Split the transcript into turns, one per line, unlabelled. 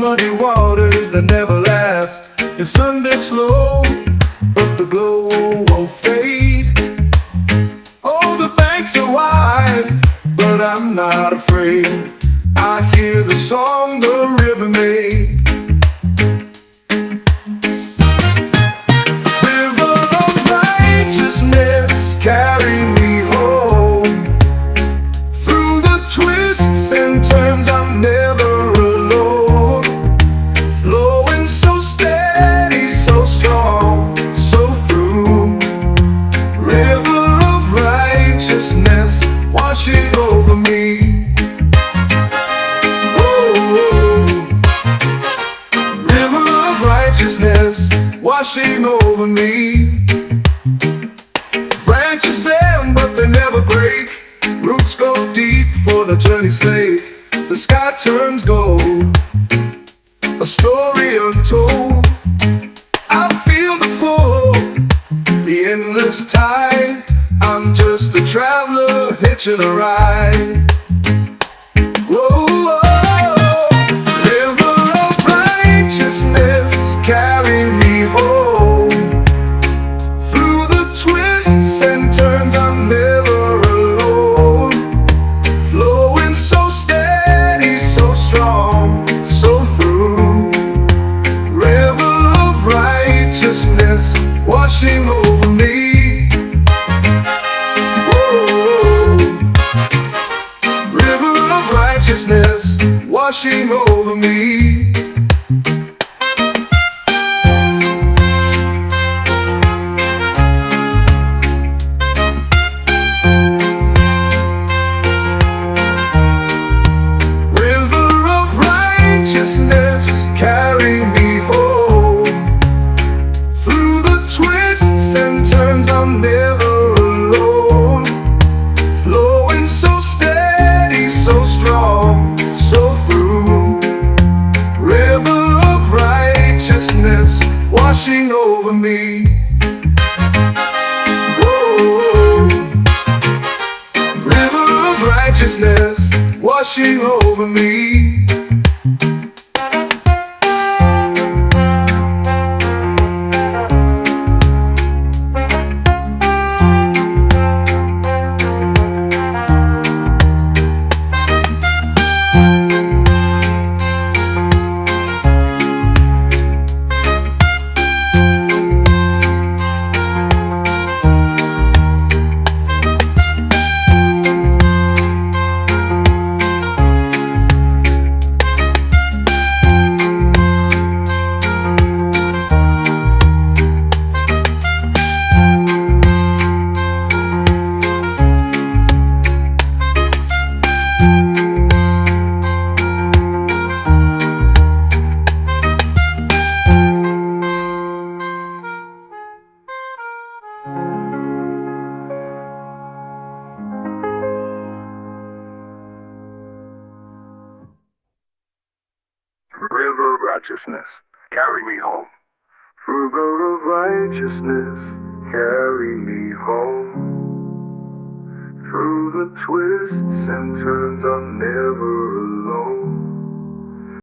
muddy waters that never last. Your sun dips low, but the glow won't fade. Oh, the banks are wide, but I'm not afraid. I hear the song the river made. River of righteousness, carry me home. Through the twists and turns, I'm never alone. Flowing so steady, so strong, so through. River of righteousness, washing over me. Washing over me. Branches bend but they never break. Roots go deep for the journey's sake. The sky turns gold, a story untold. I feel the pull, the endless tide. I'm just a traveler hitching a ride. Whoa, whoa. River of righteousness, carry me home. Through the twists and turns, I'm never alone. Flowing so steady, so strong, so through. River of righteousness, washing over me. Whoa. River of righteousness, washing over me. Carry me home. Through the twists and turns, I'm never alone. Flowing so steady, so strong, so through. River of righteousness, washing over me. Whoa. River of righteousness, washing over me.
River of righteousness, carry me home. River of righteousness, carry me home. Through the twists and turns, I'm never alone.